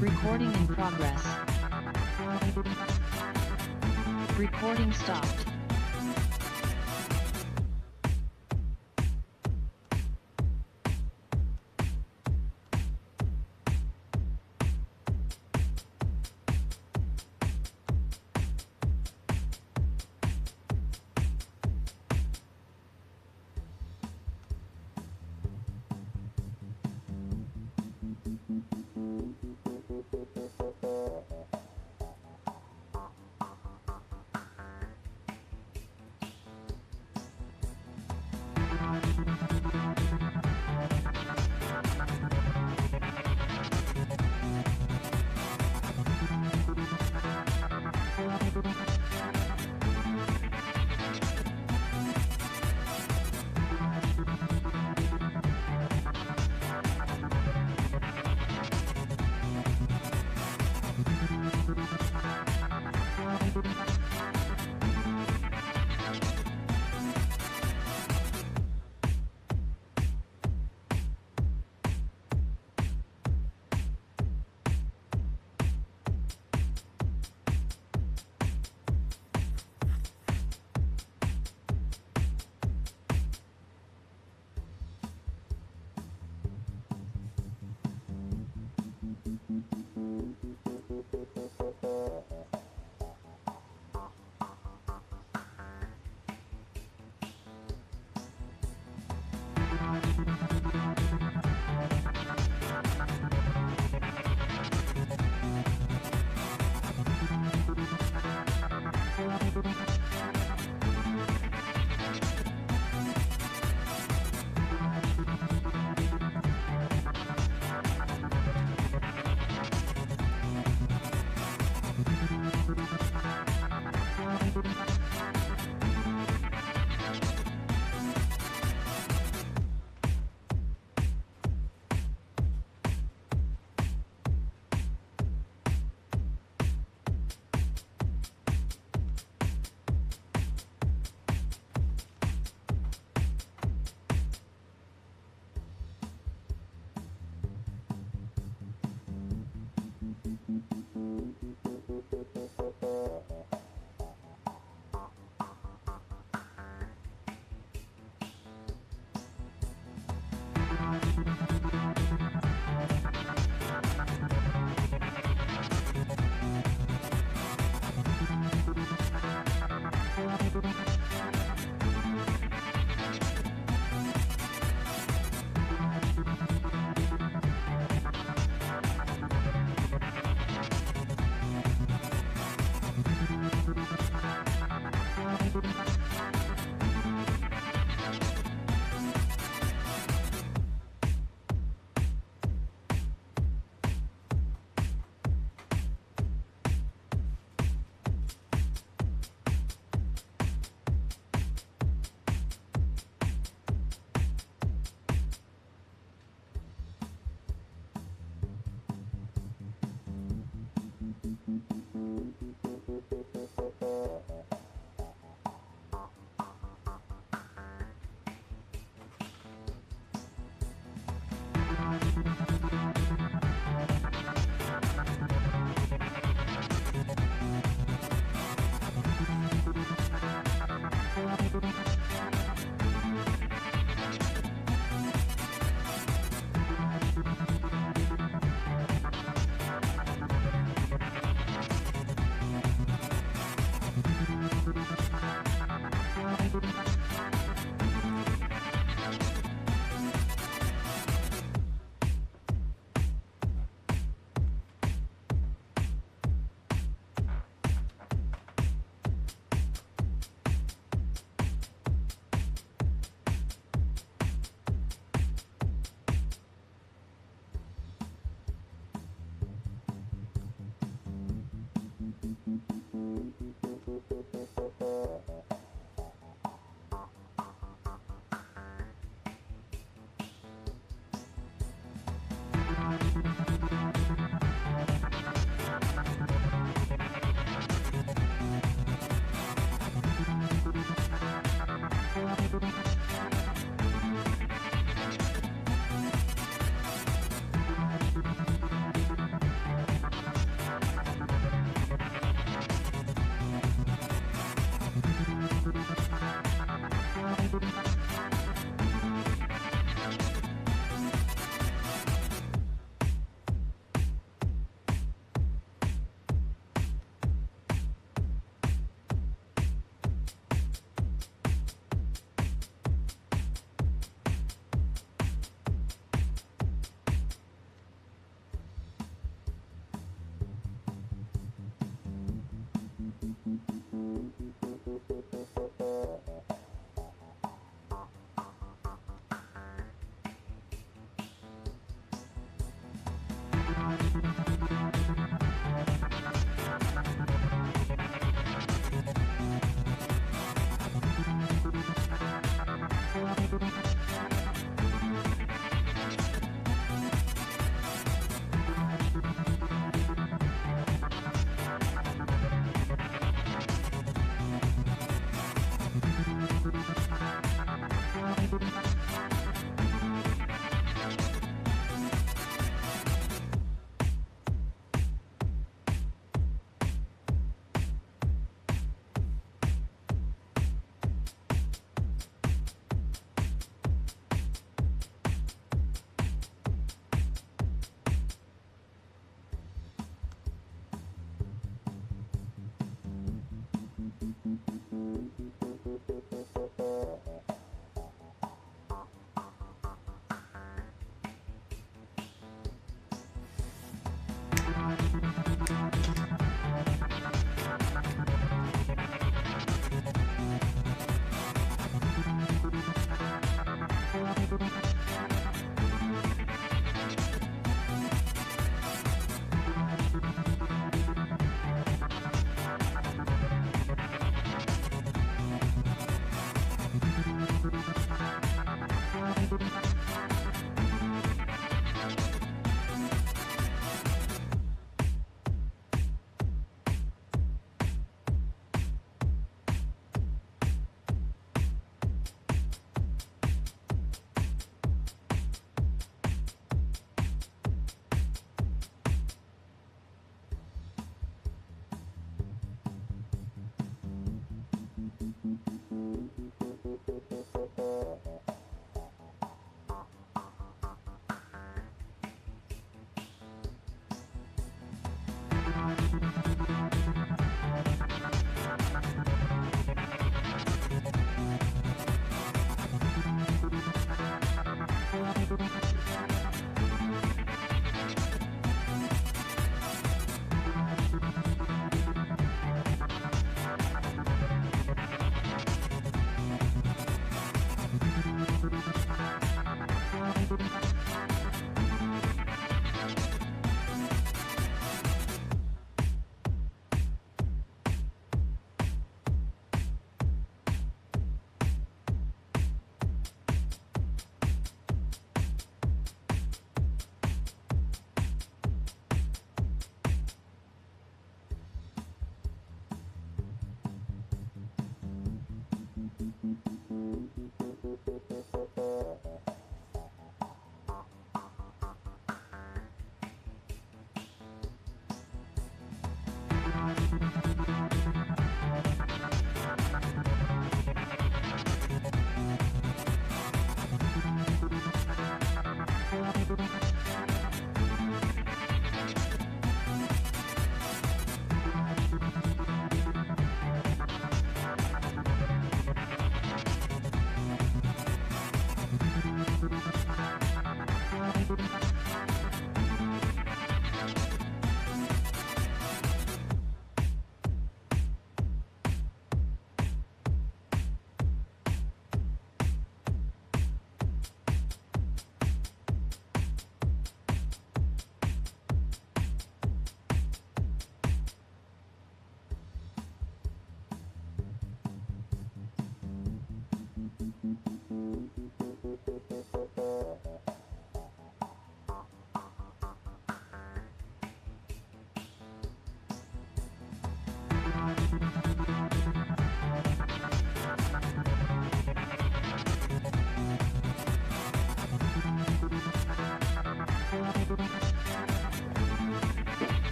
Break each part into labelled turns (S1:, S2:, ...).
S1: Recording in progress. Recording stopped.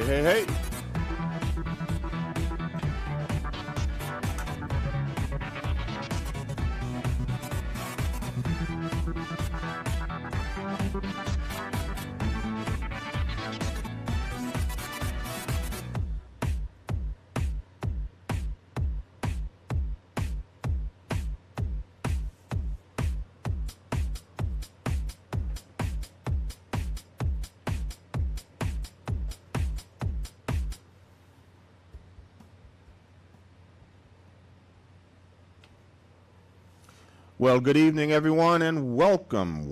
S2: Hey, hey. Well, good evening, everyone, and welcome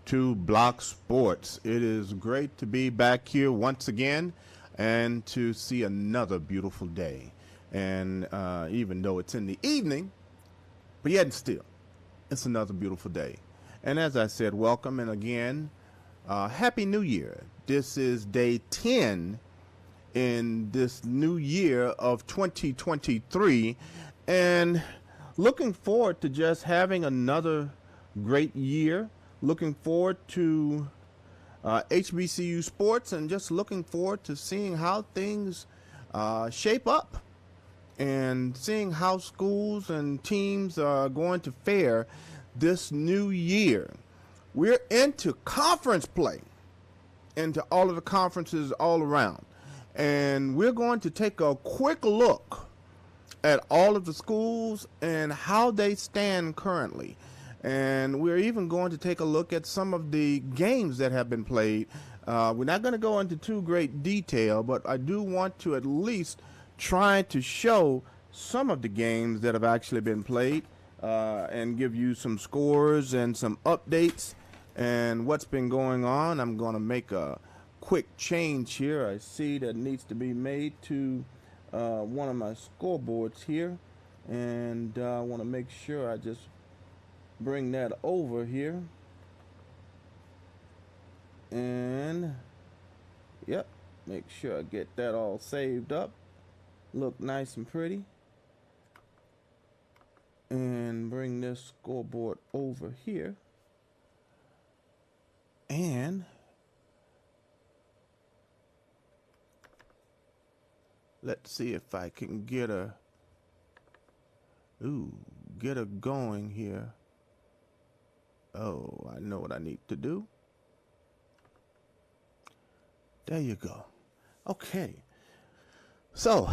S2: to Block Sports. It is great to be back here once again and to see another beautiful day. And even though it's in the evening, but yet and still, it's another beautiful day. And as I said, welcome and again, Happy New Year. This is day 10 in this new year of 2023. And looking forward to just having another great year. Looking forward to HBCU sports and just looking forward to seeing how things shape up and seeing how schools and teams are going to fare this new year. We're into conference play, into all of the conferences all around. And we're going to take a quick look at all of the schools and how they stand currently. And we're even going to take a look at some of the games that have been played. We're not going to go into too great detail, but I do want to at least try to show some of the games that have actually been played and give you some scores and some updates and what's been going on. I'm going to make a quick change here. I see that needs to be made to one of my scoreboards here, and I want to make sure I just bring that over here, and yep, make sure I get that all saved up, look nice and pretty, and bring this scoreboard over here, and let's see if I can get her going here. Oh, I know what I need to do. There you go. Okay. So,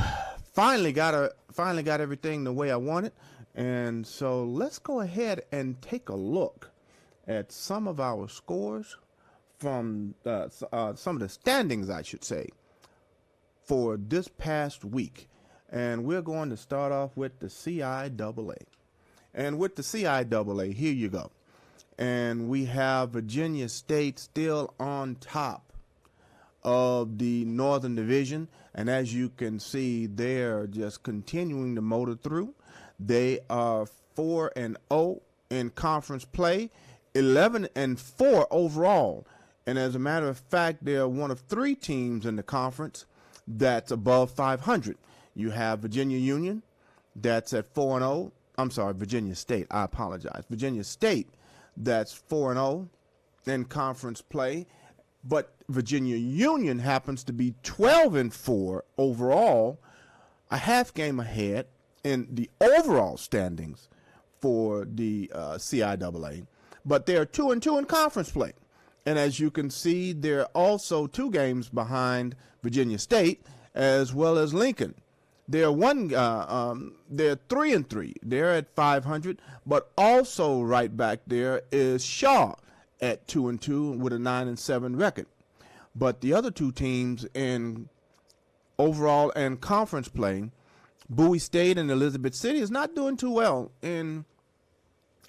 S2: finally got everything the way I want it. And so let's go ahead and take a look at some of our scores from some of the standings, I should say, for this past week. And we're going to start off with the CIAA. And with the CIAA, here you go. And we have Virginia State still on top of the Northern Division. And as you can see, they're just continuing to motor through. They are 4-0 in conference play, 11-4 overall. And as a matter of fact, they're one of 3 teams in the conference that's above 500. You have Virginia Union, that's at 4-0. I'm sorry, Virginia State. I apologize. Virginia State, that's 4-0 in conference play. But Virginia Union happens to be 12-4 overall, a half game ahead in the overall standings for the CIAA. But they're 2-2 in conference play. And as you can see, they're also 2 games behind Virginia State as well as Lincoln. They're 3-3. They're at 500, but also right back there is Shaw at 2-2 with a 9-7 record. But the other 2 teams in overall and conference play, Bowie State and Elizabeth City, is not doing too well in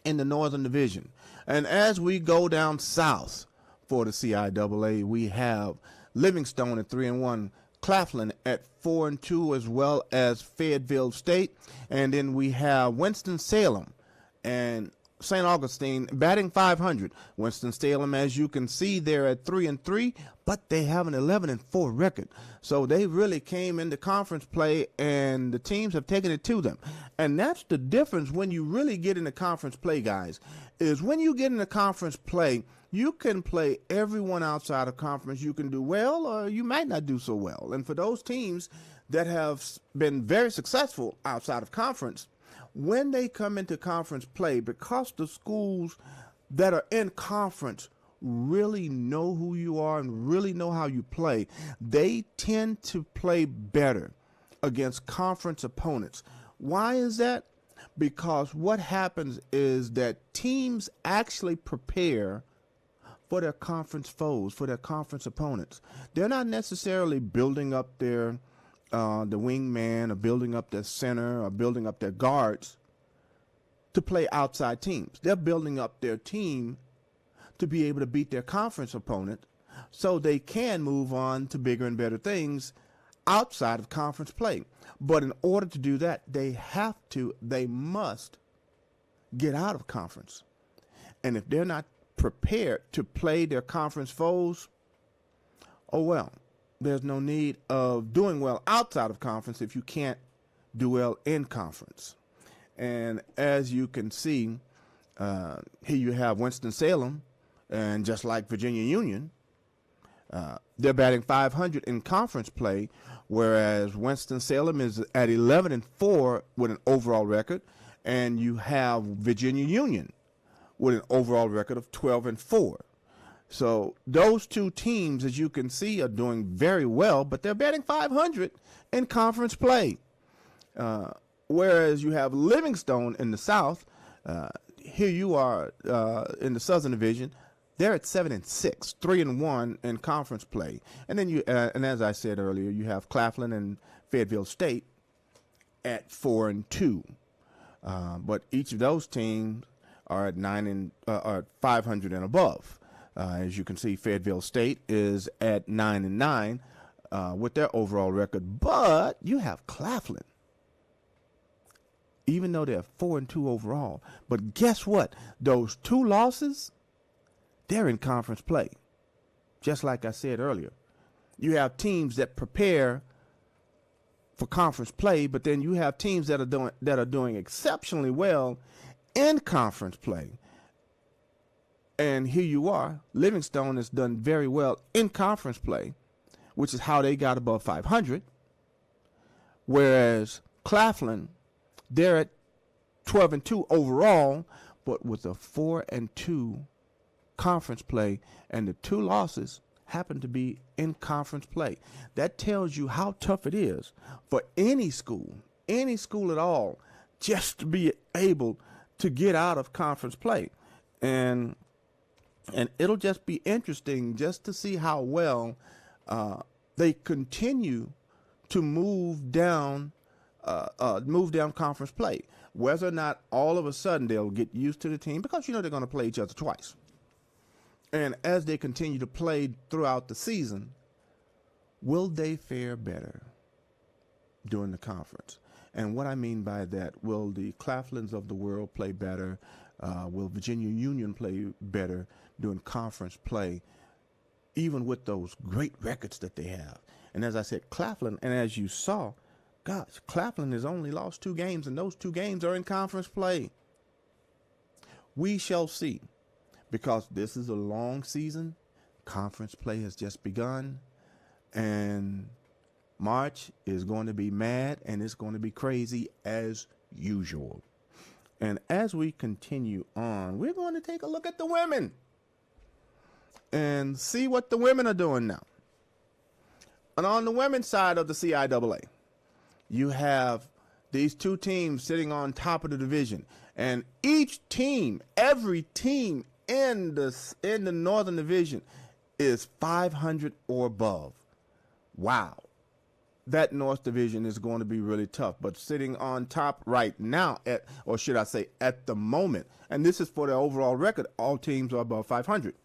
S2: the Northern Division. And as we go down south for the CIAA, we have Livingstone at 3-1. Claflin at 4-2, as well as Fayetteville State. And then we have Winston-Salem and St. Augustine batting 500. Winston-Salem, as you can see, they're at 3-3, but they have an 11-4 record. So they really came into conference play, and the teams have taken it to them. And that's the difference when you really get into conference play, guys, is when you get into conference play, you can play everyone outside of conference. You can do well or you might not do so well. And for those teams that have been very successful outside of conference, when they come into conference play, because the schools that are in conference really know who you are and really know how you play, they tend to play better against conference opponents. Why is that? Because what happens is that teams actually prepare for their conference foes, for their conference opponents. They're not necessarily building up their the wingman or building up their center or building up their guards to play outside teams. They're building up their team to be able to beat their conference opponent so they can move on to bigger and better things outside of conference play. But in order to do that, they must get out of conference. And if they're not prepared to play their conference foes, oh well, there's no need of doing well outside of conference if you can't do well in conference. And as you can see, here you have Winston-Salem, and just like Virginia Union, they're batting .500 in conference play, whereas Winston-Salem is at 11-4 with an overall record, and you have Virginia Union with an overall record of 12-4. So those two teams, as you can see, are doing very well, but they're batting .500 in conference play. Whereas you have Livingstone in the South, here you are in the Southern Division. They're at 7-6, 3-1 in conference play, and then and as I said earlier, you have Claflin and Fayetteville State at 4-2. But each of those teams are at 500 and above. As you can see, Fayetteville State is at 9-9 with their overall record, but you have Claflin, even though they're 4-2 overall. But guess what? Those two losses, they're in conference play. Just like I said earlier, you have teams that prepare for conference play, but then you have teams that are doing exceptionally well in conference play. And here you are, Livingstone has done very well in conference play, which is how they got above 500. Whereas Claflin, they're at 12-2 overall, but with a 4-2 conference play, and the two losses happen to be in conference play. That tells you how tough it is for any school at all, just to be able to get out of conference play. And it'll just be interesting just to see how well they continue to move down conference play. Whether or not all of a sudden they'll get used to the team, because they're going to play each other twice. And as they continue to play throughout the season, will they fare better during the conference? And what I mean by that, will the Claflins of the world play better? Will Virginia Union play better during conference play, even with those great records that they have? And as I said, Claflin, and as you saw, gosh, Claflin has only lost 2 games, and those 2 games are in conference play. We shall see, because this is a long season. Conference play has just begun, and March is going to be mad, and it's going to be crazy as usual. And as we continue on, we're going to take a look at the women and see what the women are doing now. And on the women's side of the CIAA, you have these 2 teams sitting on top of the division, and each team, every team in the Northern Division is 500 or above. Wow. That North Division is going to be really tough. But sitting on top right now, or should I say at the moment, and this is for the overall record, all teams are above 500.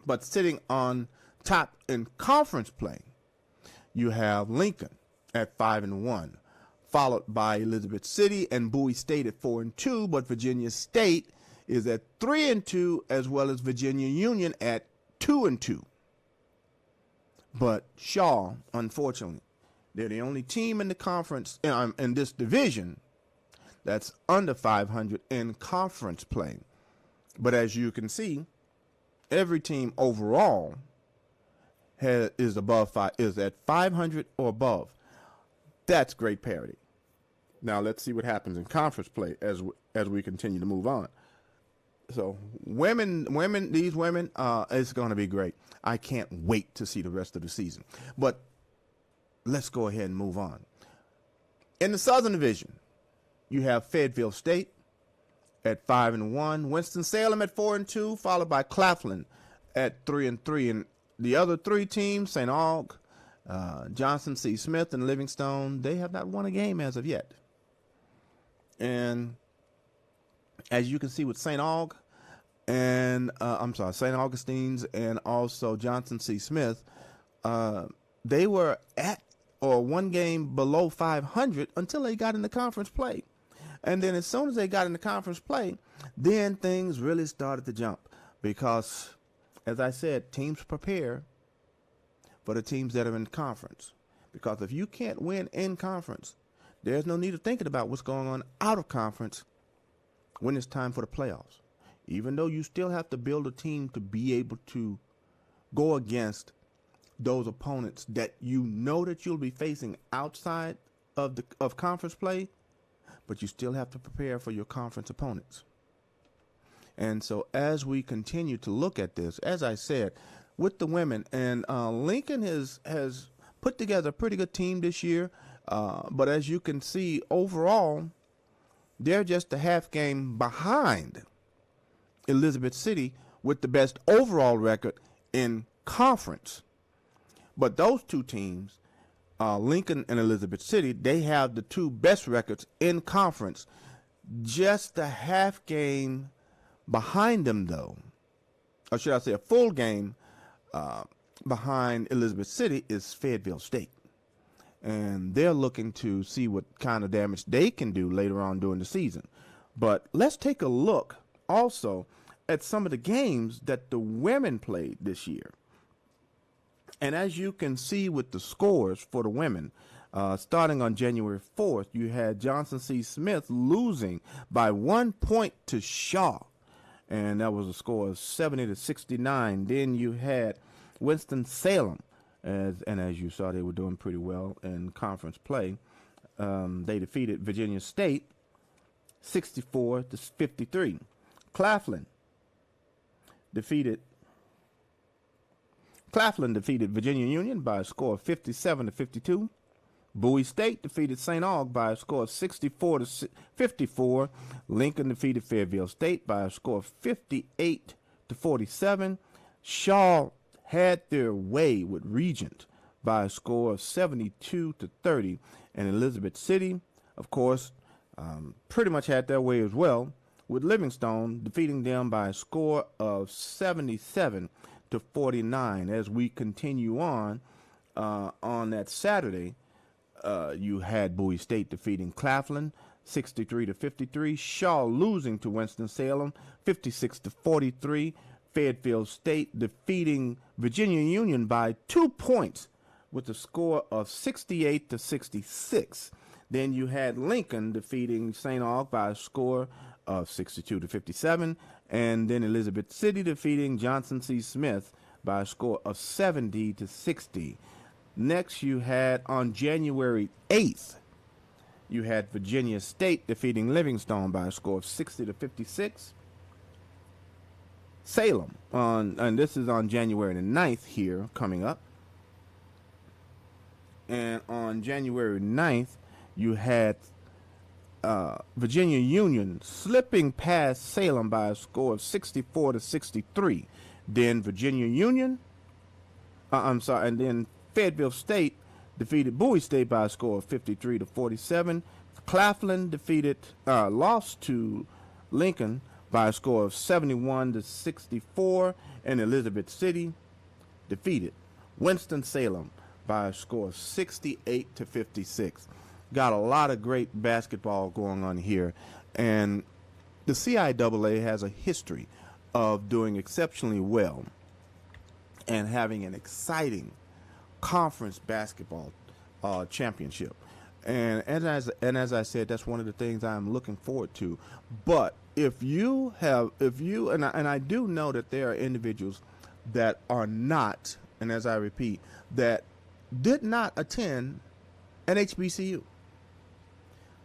S2: But sitting on top in conference play, you have Lincoln at 5-1, followed by Elizabeth City and Bowie State at 4-2, but Virginia State is at 3-2, as well as Virginia Union at 2-2. But Shaw, unfortunately, they're the only team in the conference, in this division, that's under 500 in conference play. But as you can see, every team overall is at 500 or above. That's great parity. Now let's see what happens in conference play as we continue to move on. So these women, it's going to be great. I can't wait to see the rest of the season. But let's go ahead and move on. In the Southern Division, you have Fayetteville State at 5-1, Winston-Salem at 4-2, followed by Claflin at 3-3, and the other 3 teams, St. Aug, Johnson C. Smith, and Livingstone, they have not won a game as of yet. And as you can see with St. Aug, and I'm sorry, St. Augustine's and also Johnson C. Smith, they were at or one game below 500 until they got into conference play. And then as soon as they got into conference play, then things really started to jump because, as I said, teams prepare for the teams that are in conference. Because if you can't win in conference, there's no need of thinking about what's going on out of conference when it's time for the playoffs. Even though you still have to build a team to be able to go against those opponents that you know that you'll be facing outside of conference play, but you still have to prepare for your conference opponents. And so as we continue to look at this, as I said, with the women, and Lincoln has put together a pretty good team this year, but as you can see, overall, they're just a half game behind Elizabeth City with the best overall record in conference. But those two teams, Lincoln and Elizabeth City, they have the two best records in conference. Just a half game behind them, though, or should I say a full game behind Elizabeth City, is Fayetteville State. And they're looking to see what kind of damage they can do later on during the season. But let's take a look also at some of the games that the women played this year. And as you can see with the scores for the women, starting on January 4th, you had Johnson C. Smith losing by 1 point to Shaw. And that was a score of 70-69. Then you had Winston-Salem. As you saw, they were doing pretty well in conference play. They defeated Virginia State 64-53. Claflin defeated Virginia Union by a score of 57-52. Bowie State defeated St. Aug by a score of 64-54. Lincoln defeated Fayetteville State by a score of 58-47. Shaw had their way with Regent by a score of 72-30. And Elizabeth City, of course, pretty much had their way as well, with Livingstone defeating them by a score of 77-49. As we continue on that Saturday, you had Bowie State defeating Claflin 63-53. Shaw losing to Winston-Salem 56-43. Fayetteville State defeating Virginia Union by 2 points with a score of 68-66. Then you had Lincoln defeating St. Aug by a score of 62-57. And then Elizabeth City defeating Johnson C. Smith by a score of 70-60. Next, you had on January 8th, you had Virginia State defeating Livingstone by a score of 60-56. Salem, and this is on January the 9th here coming up. And on January 9th, you had Virginia Union slipping past Salem by a score of 64-63. Then Virginia Union, and then Fayetteville State defeated Bowie State by a score of 53-47. Claflin lost to Lincoln by a score of 71-64, and Elizabeth City defeated Winston-Salem by a score of 68-56. Got a lot of great basketball going on here, and the CIAA has a history of doing exceptionally well and having an exciting conference basketball championship. And as I said, that's one of the things I'm looking forward to. But and I do know that there are individuals that are not, and as I repeat, that did not attend an HBCU.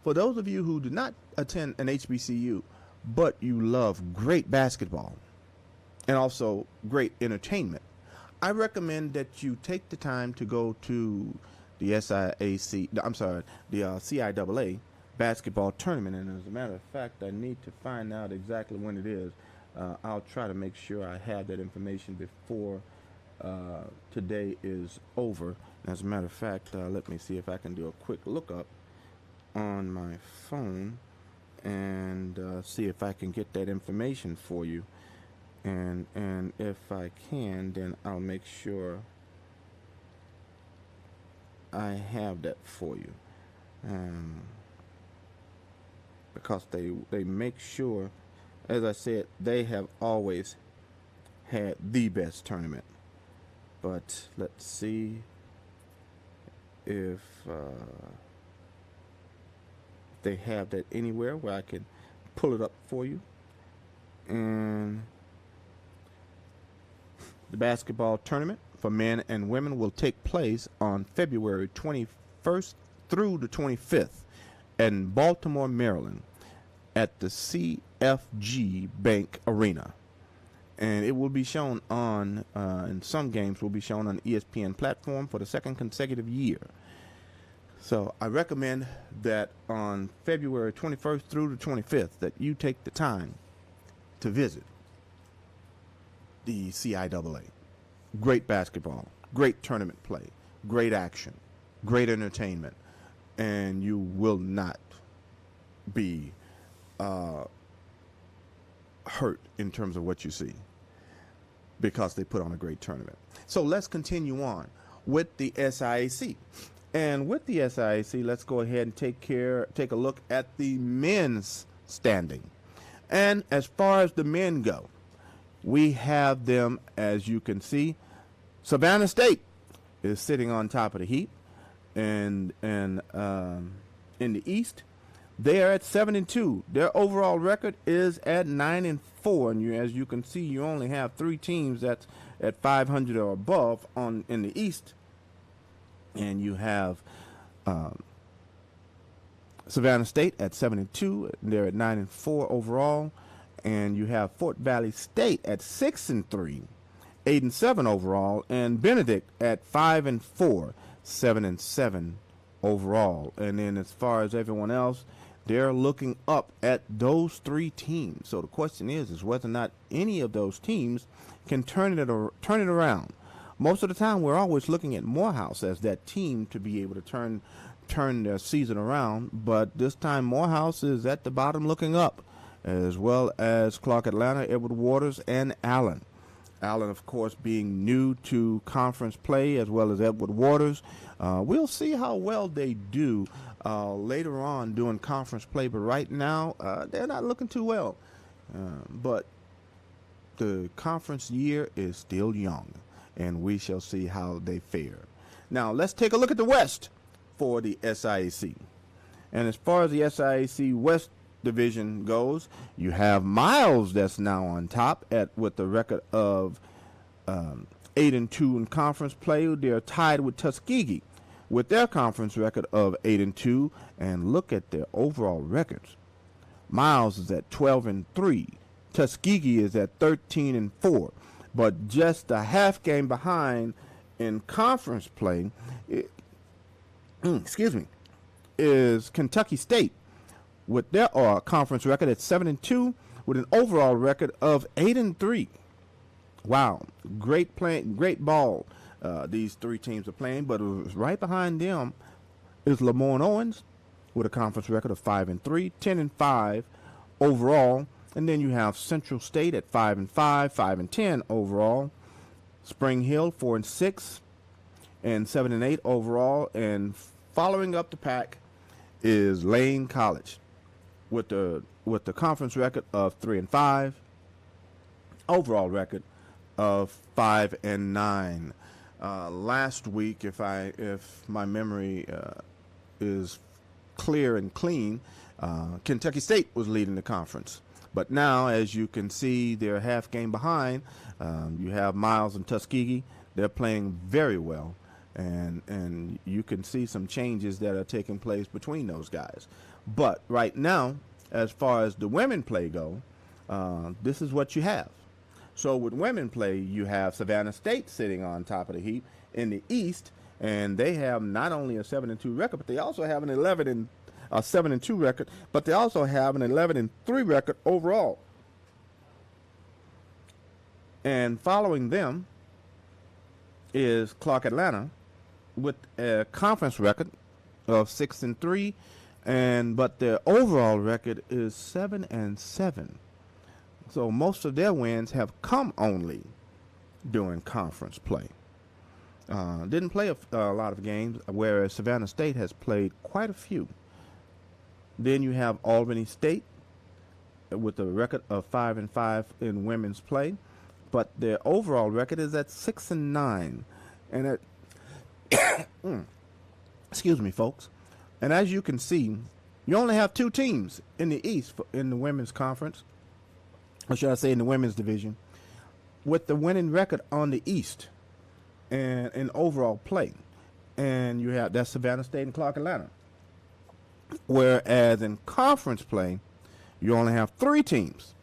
S2: For those of you who do not attend an HBCU, but you love great basketball and also great entertainment, I recommend that you take the time to go to the CIAA basketball tournament. And as a matter of fact, I need to find out exactly when it is. I'll try to make sure I have that information before today is over. As a matter of fact, let me see if I can do a quick lookup on my phone and see if I can get that information for you. And if I can, then I'll make sure I have that for you, um, because they make sure, as I said, they have always had the best tournament. But let's see if they have that anywhere where I can pull it up for you. And the basketball tournament for men and women will take place on February 21st through the 25th in Baltimore, Maryland at the CFG Bank Arena. And it will be shown on, and some games will be shown on the ESPN platform for the second consecutive year. So I recommend that on February 21st through the 25th that you take the time to visit the CIAA. Great basketball, great tournament play, great action, great entertainment, and you will not be hurt in terms of what you see, because they put on a great tournament. So let's continue on with the SIAC. And with the SIAC, let's go ahead and take a look at the men's standing. And as far as the men go, we have them, as you can see. Savannah State is sitting on top of the heap, and in the East, they are at 7-2. Their overall record is at 9-4, and as you can see, you only have 3 teams that's at 500 or above in the East, and you have Savannah State at 7-2. They're at 9-4 overall, and you have Fort Valley State at 6-3, 8-7 overall, and Benedict at 5-4, 7-7 overall. And then as far as everyone else, they're looking up at those 3 teams. So the question is whether or not any of those teams can turn it around. Most of the time, we're always looking at Morehouse as that team to be able to turn their season around. But this time, Morehouse is at the bottom looking up, as well as Clark Atlanta, Edward Waters, and Allen. Allen, of course, being new to conference play, as well as Edward Waters. We'll see how well they do later on doing conference play, but right now they're not looking too well. But the conference year is still young, and we shall see how they fare. Now, let's take a look at the West for the SIAC. And as far as the SIAC West division goes, you have Miles that's now on top with the record of 8-2 in conference play. They're tied with Tuskegee with their conference record of 8-2, and look at their overall records. Miles is at 12-3. Tuskegee is at 13-4, but just a half game behind in conference play. Is Kentucky State with their conference record at 7-2 with an overall record of 8-3. Wow, great ball. These 3 teams are playing, but right behind them is Lemoyne Owens with a conference record of 5-3, 10-5 overall, and then you have Central State at 5-5, 5-10 overall. Spring Hill 4-6 and 7-8 overall, and following up the pack is Lane College with the conference record of 3-5, overall record of 5-9. Last week, if my memory is clear and clean, Kentucky State was leading the conference. But now, as you can see, they're a half game behind. You have Miles and Tuskegee. They're playing very well, and you can see some changes that are taking place between those guys. But right now, as far as the women play go, this is what you have. So with women play, you have Savannah State sitting on top of the heap in the East, and they have not only a 7-2 record, but they also have an 7-2 record, but they also have an 11-3 record overall. And following them is Clark Atlanta with a conference record of 6-3, but their overall record is 7-7. So most of their wins have come only during conference play. Didn't play a lot of games, whereas Savannah State has played quite a few. Then you have Albany State with a record of 5-5 in women's play, but their overall record is at 6-9, and at excuse me, folks. And as you can see, you only have two teams in the East in the women's conference, or should I say in the women's division, with the winning record on the East and in overall play. And you have that's Savannah State and Clark Atlanta. Whereas in conference play, you only have three teams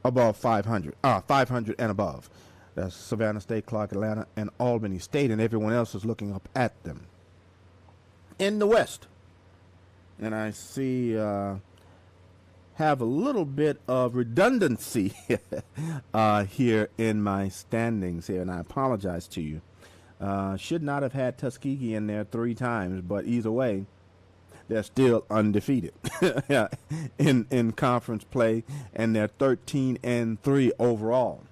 S2: above 500 and above. That's Savannah State, Clark Atlanta, and Albany State, and everyone else is looking up at them. In the West, and I see have a little bit of redundancy here in my standings here, and I apologize to you. Should not have had Tuskegee in there 3 times, but either way, they're still undefeated in conference play, and they're 13-3 overall.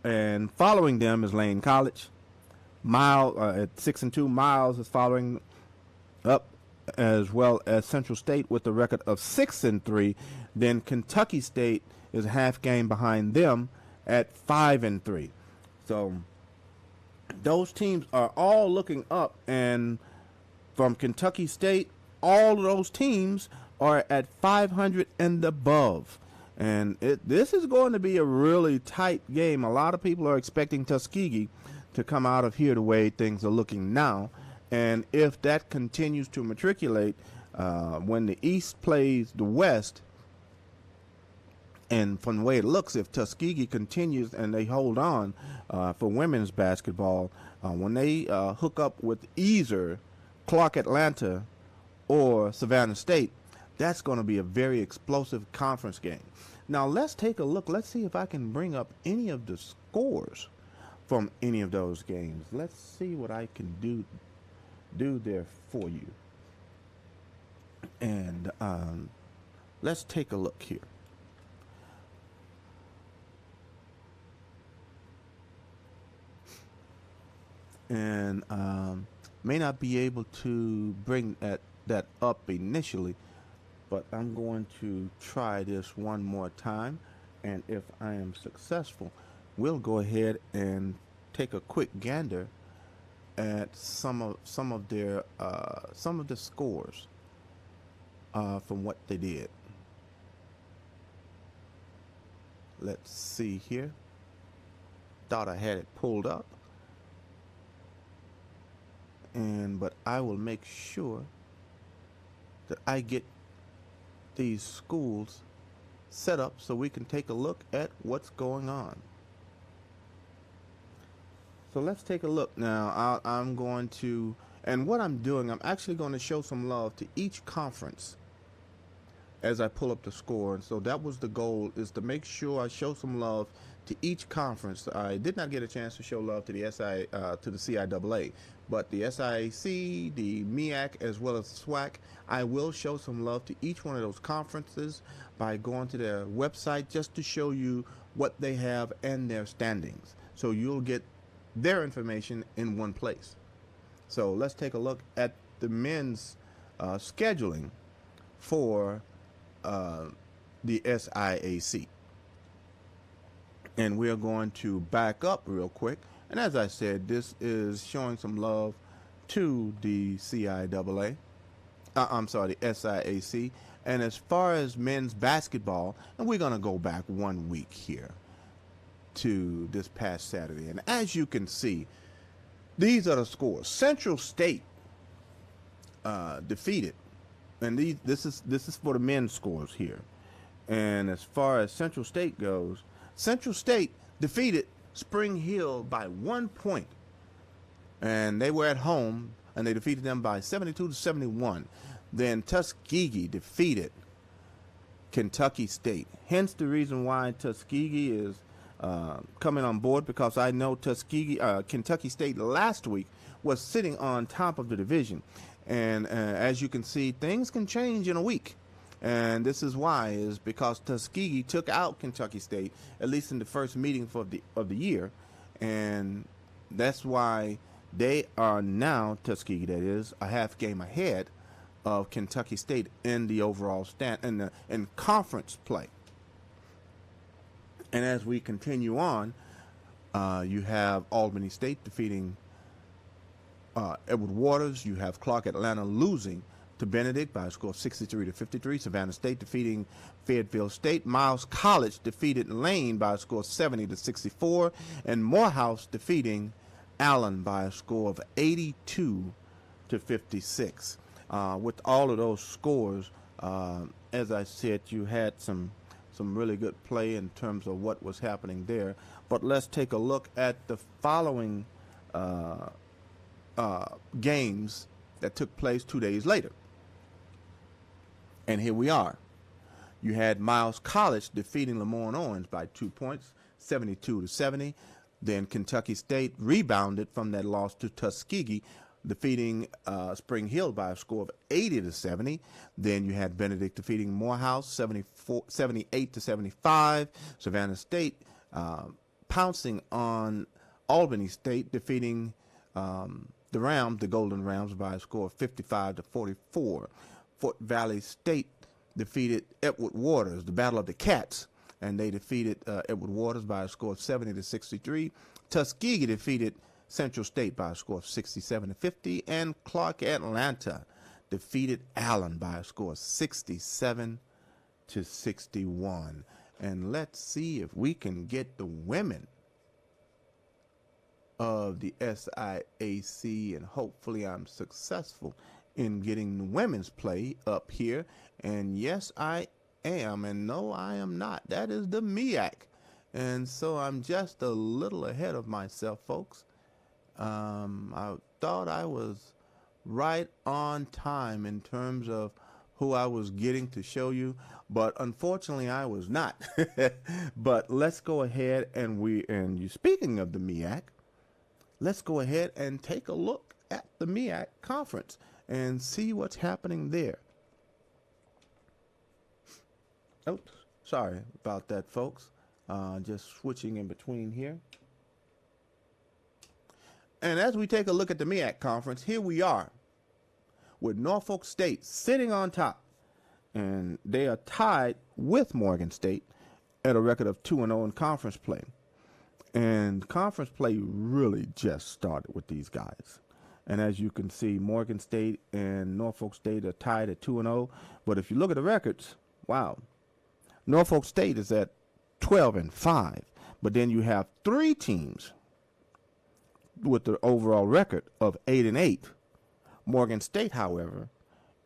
S2: And following them is Lane College. Miles at 6-2. Miles is following up, as well as Central State with a record of 6-3. Then Kentucky State is a half game behind them at 5-3. So those teams are all looking up, and from Kentucky State, all of those teams are at 500 and above. And this is going to be a really tight game. A lot of people are expecting Tuskegee to come out of here the way things are looking now. And if that continues to matriculate, when the East plays the West, and from the way it looks, if Tuskegee continues and they hold on for women's basketball, when they hook up with either Clark Atlanta or Savannah State, that's going to be a very explosive conference game. Now let's take a look. Let's see if I can bring up any of the scores from any of those games. Let's see what I can do there for you. And let's take a look here. And may not be able to bring that up initially, but I'm going to try this one more time, and if I am successful, we'll go ahead and take a quick gander at some of the scores from what they did. Let's see here. Thought I had it pulled up, but I will make sure that I get these schools set up so we can take a look at what's going on. So let's take a look now. I'm going to, and what I'm doing, I'm actually going to show some love to each conference as I pull up the score. And so that was the goal, is to make sure I show some love to each conference. I did not get a chance to show love to the CIAA, but the SIAC, the MEAC, as well as SWAC, I will show some love to each one of those conferences by going to their website just to show you what they have and their standings. So you'll get their information in one place. So let's take a look at the men's scheduling for the SIAC. And we're going to back up real quick. And as I said, this is showing some love to the CIAA. I'm sorry, the SIAC. And as far as men's basketball, and we're going to go back 1 week here to this past Saturday. And as you can see, these are the scores. Central State defeated, and this is for the men's scores here. And as far as Central State goes, Central State defeated Spring Hill by 1 point, and they were at home, and they defeated them by 72-71. Then Tuskegee defeated Kentucky State. Hence the reason why Tuskegee is coming on board, because I know Kentucky State last week was sitting on top of the division. And as you can see, things can change in a week. And this is why, is because Tuskegee took out Kentucky State, at least in the first meeting of the year, and that's why they are now, Tuskegee that is, a half game ahead of Kentucky State in the overall in conference play. And as we continue on, you have Albany State defeating Edward Waters. You have Clark Atlanta losing to Benedict by a score of 63-53. Savannah State defeating Fayetteville State. Miles College defeated Lane by a score of 70-64. And Morehouse defeating Allen by a score of 82-56. With all of those scores, as I said, you had some really good play in terms of what was happening there. But let's take a look at the following games that took place 2 days later. And here we are. You had Miles College defeating Lemoyne Orange by 2 points, 72-70. Then Kentucky State rebounded from that loss to Tuskegee, defeating Spring Hill by a score of 80-70. Then you had Benedict defeating Morehouse 78-75. Savannah State pouncing on Albany State, defeating the Golden Rams, by a score of 55-44. Fort Valley State defeated Edward Waters, the Battle of the Cats, and they defeated Edward Waters by a score of 70-63. Tuskegee defeated Central State by a score of 67-50, and Clark Atlanta defeated Allen by a score of 67-61. And let's see if we can get the women of the SIAC, and hopefully I'm successful in getting the women's play up here. And yes, I am, and no, I am not. That is the MEAC. And so I'm just a little ahead of myself, folks. I thought I was right on time in terms of who I was getting to show you, but unfortunately I was not. But let's go ahead and you speaking of the MEAC, let's go ahead and take a look at the MEAC conference and see what's happening there. Oops, sorry about that, folks. Just switching in between here. And as we take a look at the MEAC conference, here we are with Norfolk State sitting on top. And they are tied with Morgan State at a record of 2-0 in conference play. And conference play really just started with these guys. And as you can see, Morgan State and Norfolk State are tied at 2-0. But if you look at the records, wow, Norfolk State is at 12-5. But then you have three teams with the overall record of 8-8. Morgan State, however,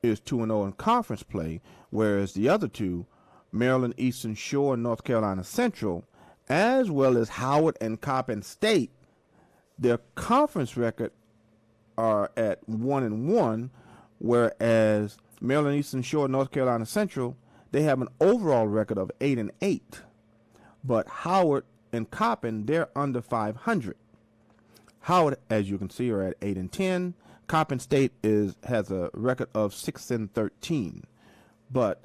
S2: is 2-0 in conference play, whereas the other two, Maryland Eastern Shore and North Carolina Central, as well as Howard and Coppin State, their conference record are at 1-1, whereas Maryland Eastern Shore, North Carolina Central, they have an overall record of 8-8. But Howard and Coppin, they're under 500. Howard, as you can see, are at 8-10. Coppin State has a record of 6-13.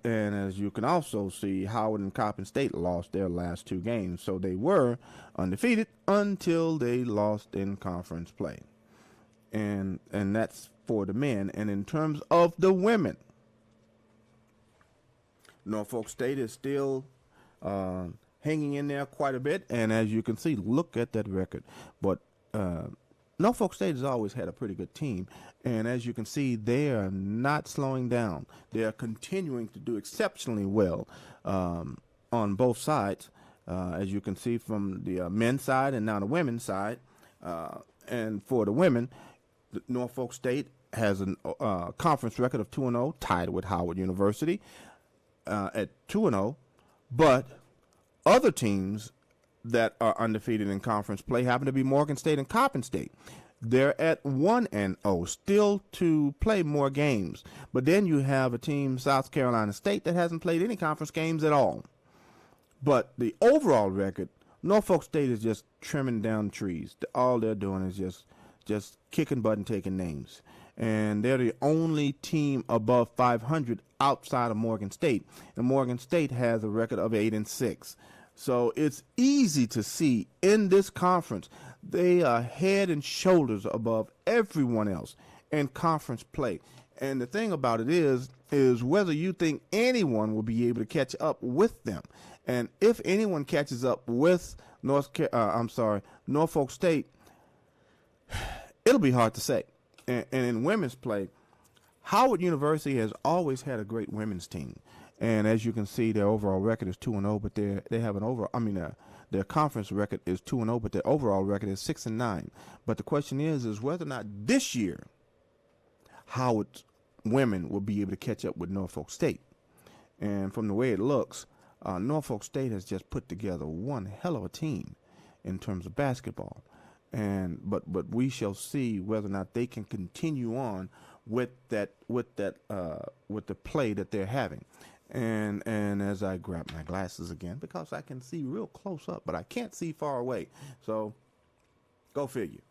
S2: And as you can also see, Howard and Coppin State lost their last two games, so they were undefeated until they lost in conference play. And that's for the men. And in terms of the women, Norfolk State is still hanging in there quite a bit. And as you can see, look at that record. But Norfolk State has always had a pretty good team. And as you can see, they are not slowing down. They are continuing to do exceptionally well on both sides, as you can see from the men's side and now the women's side. And for the women, Norfolk State has a conference record of 2-0, tied with Howard University at 2-0. But other teams that are undefeated in conference play happen to be Morgan State and Coppin State. They're at 1-0, still to play more games. But then you have a team, South Carolina State, that hasn't played any conference games at all. But the overall record, Norfolk State is just trimming down trees. All they're doing is just kicking butt and taking names. and they're the only team above 500 outside of Morgan State. And Morgan State has a record of 8-6. So it's easy to see in this conference they are head and shoulders above everyone else in conference play. And the thing about it is whether you think anyone will be able to catch up with them. And if anyone catches up with Norfolk State, it'll be hard to say. And in women's play, Howard University has always had a great women's team. And as you can see, their overall record is 2-0, but they have an overall. Their conference record is 2-0, but their overall record is 6-9. But the question is whether or not this year Howard's women will be able to catch up with Norfolk State. And from the way it looks, Norfolk State has just put together one hell of a team in terms of basketball. But we shall see whether or not they can continue on with the play that they're having. And as I grab my glasses again, because I can see real close up, but I can't see far away. So go figure.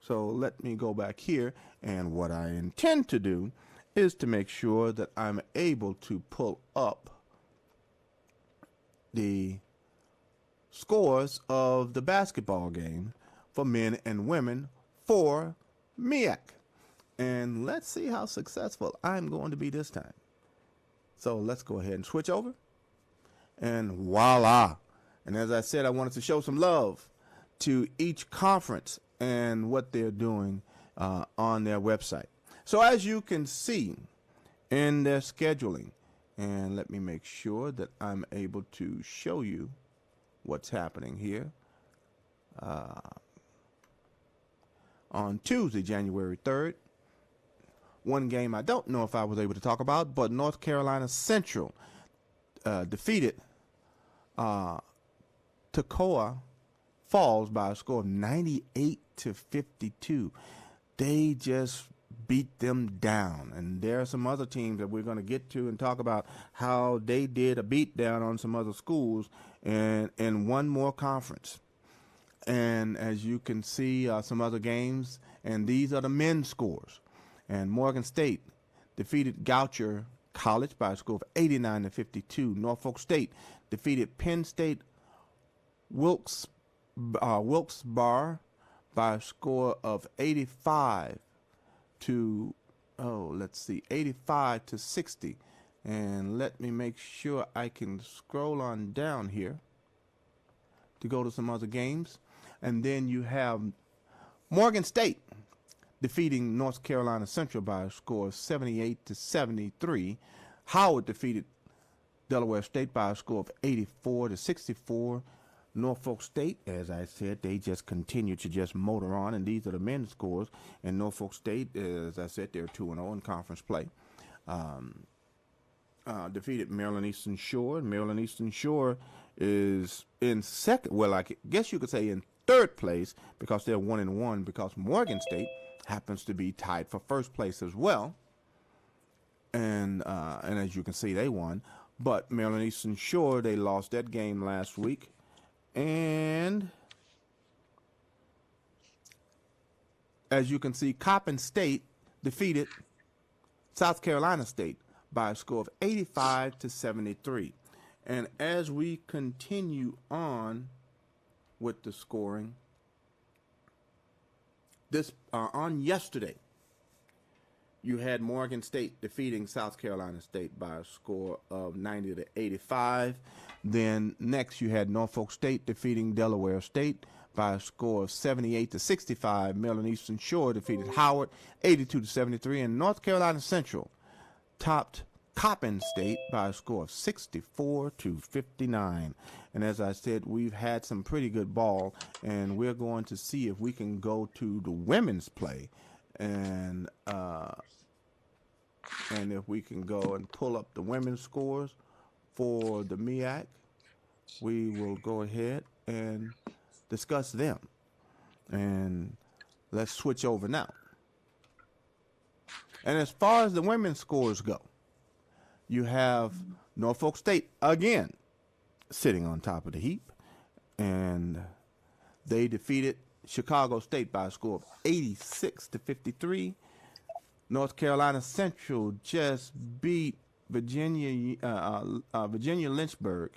S2: So let me go back here, and what I intend to do is to make sure that I'm able to pull up the scores of the basketball game for men and women for MEAC. And let's see how successful I'm going to be this time. So let's go ahead and switch over. And voila. And as I said, I wanted to show some love to each conference and what they're doing on their website. So as you can see in their scheduling, and let me make sure that I'm able to show you what's happening here. On Tuesday, January 3rd, one game I don't know if I was able to talk about, but North Carolina Central defeated Toccoa Falls by a score of 98-52. They just beat them down. And there are some other teams that we're going to get to and talk about how they did a beat down on some other schools in one more conference. And as you can see, some other games, and these are the men's scores. And Morgan State defeated Goucher College by a score of 89-52. Norfolk State defeated Penn State Wilkes-Barre by a score of 85-60. And let me make sure I can scroll on down here to go to some other games. And then you have Morgan State defeating North Carolina Central by a score of 78-73. Howard defeated Delaware State by a score of 84-64. Norfolk State, as I said, they just continue to just motor on, and these are the men's scores. And Norfolk State, as I said, they're 2-0 in conference play. Defeated Maryland Eastern Shore. Maryland Eastern Shore is in second. Well, I guess you could say in third place because they're 1-1. Because Morgan State happens to be tied for first place as well. And as you can see, they won. But Maryland Eastern Shore, they lost that game last week. And as you can see, Coppin State defeated South Carolina State by a score of 85-73. And as we continue on with the scoring, on yesterday, you had Morgan State defeating South Carolina State by a score of 90-85. Then next you had Norfolk State defeating Delaware State by a score of 78-65. Maryland Eastern Shore defeated Howard 82-73, and North Carolina Central topped Coppin State by a score of 64-59. And as I said, we've had some pretty good ball, and we're going to see if we can go to the women's play, and if we can go and pull up the women's scores for the MEAC, we will go ahead and discuss them. And let's switch over now. And as far as the women's scores go, you have Norfolk State again sitting on top of the heap, and they defeated Chicago State by a score of 86-53. North Carolina Central just beat Virginia Lynchburg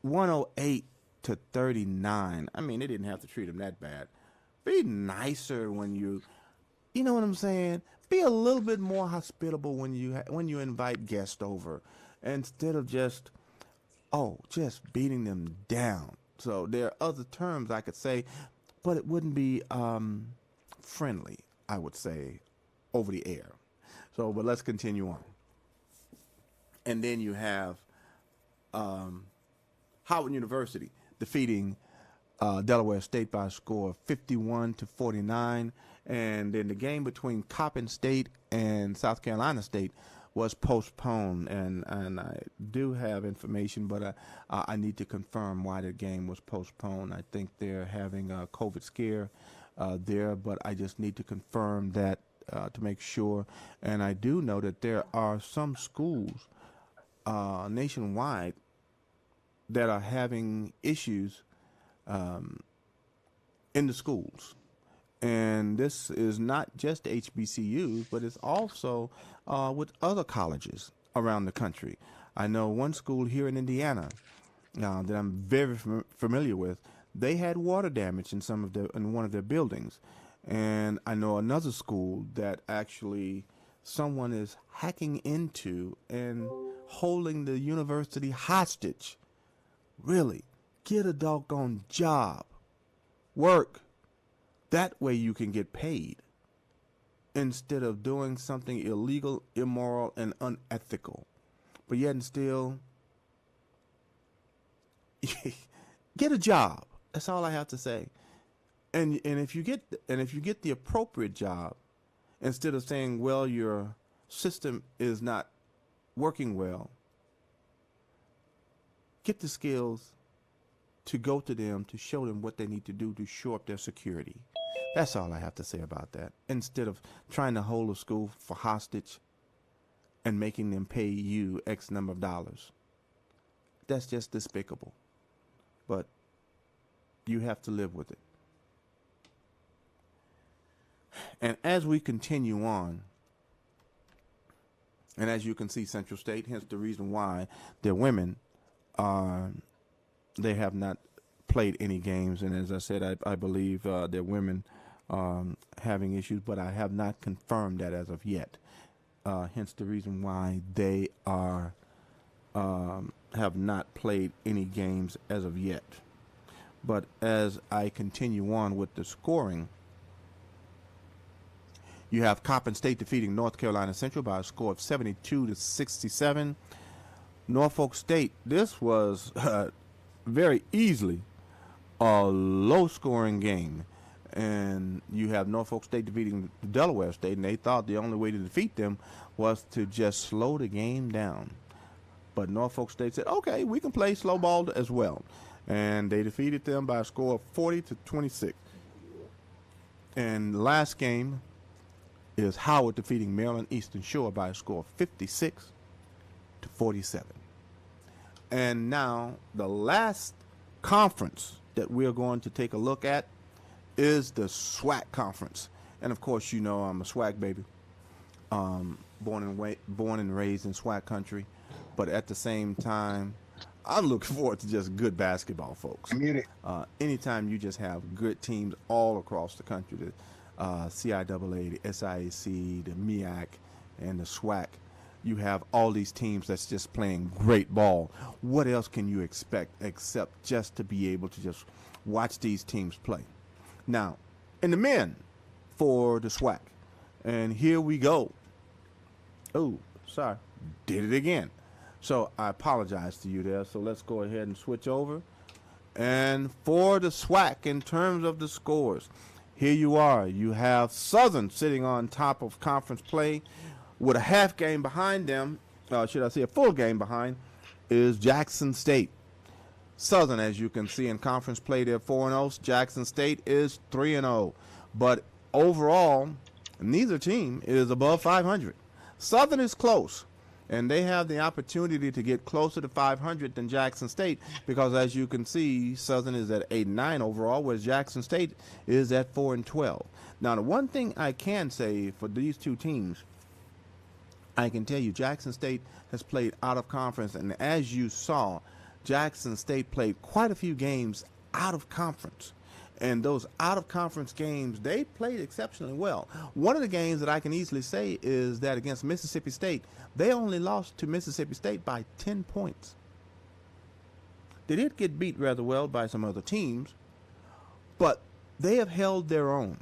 S2: 108-39. I mean, they didn't have to treat them that bad. Be nicer when you know what I'm saying? Be a little bit more hospitable when you invite guests over, instead of just beating them down. So there are other terms I could say, but it wouldn't be friendly, I would say, over the air. So, but let's continue on. And then you have Howard University defeating Delaware State by a score of 51-49. And then the game between Coppin State and South Carolina State was postponed. And I do have information, but I need to confirm why the game was postponed. I think they're having a COVID scare there, but I just need to confirm that to make sure. And I do know that there are some schools nationwide that are having issues in the schools. And this is not just HBCUs, but it's also with other colleges around the country. I know one school here in Indiana that I'm very familiar with. They had water damage in one of their buildings, and I know another school that actually someone is hacking into and holding the university hostage. Really, get a doggone job, work. That way you can get paid instead of doing something illegal, immoral, and unethical. But yet and still, get a job. That's all I have to say. And if you get the appropriate job, instead of saying, well, your system is not working well, get the skills to go to them to show them what they need to do to shore up their security. That's all I have to say about that. Instead of trying to hold a school for hostage and making them pay you X number of dollars. That's just despicable. But you have to live with it. And as we continue on, and as you can see, Central State, hence the reason why their women they have not played any games. And as I said, I believe their women having issues, but I have not confirmed that as of yet. Hence the reason why they have not played any games as of yet. But as I continue on with the scoring, you have Coppin State defeating North Carolina Central by a score of 72-67. Norfolk State, this was very easily a low-scoring game. And you have Norfolk State defeating Delaware State, and they thought the only way to defeat them was to just slow the game down. But Norfolk State said, okay, we can play slow ball as well. And they defeated them by a score of 40-26. And the last game is Howard defeating Maryland Eastern Shore by a score of 56-47. And now the last conference that we're going to take a look at is the SWAC conference. And of course, you know I'm a SWAC baby, born and raised in SWAC country. But at the same time, I'm looking forward to just good basketball, folks. Anytime you just have good teams all across the country, the CIAA, the SIAC, the MEAC, and the SWAC, you have all these teams that's just playing great ball. What else can you expect except just to be able to just watch these teams play? Now, in the men for the SWAC, and here we go. Oh, sorry, did it again. So I apologize to you there. So let's go ahead and switch over. And for the SWAC, in terms of the scores, here you are. You have Southern sitting on top of conference play with a half game behind them. Should I say a full game behind is Jackson State. Southern, as you can see in conference play, they're 4-0. Jackson State is 3-0. But overall, neither team is above 500. Southern is close. And they have the opportunity to get closer to 500 than Jackson State because, as you can see, Southern is at 8-9 overall, whereas Jackson State is at 4-12. Now, the one thing I can say for these two teams, I can tell you Jackson State has played out of conference, and as you saw, Jackson State played quite a few games out of conference. And those out-of-conference games, they played exceptionally well. One of the games that I can easily say is that against Mississippi State, they only lost to Mississippi State by 10 points. They did get beat rather well by some other teams, but they have held their own.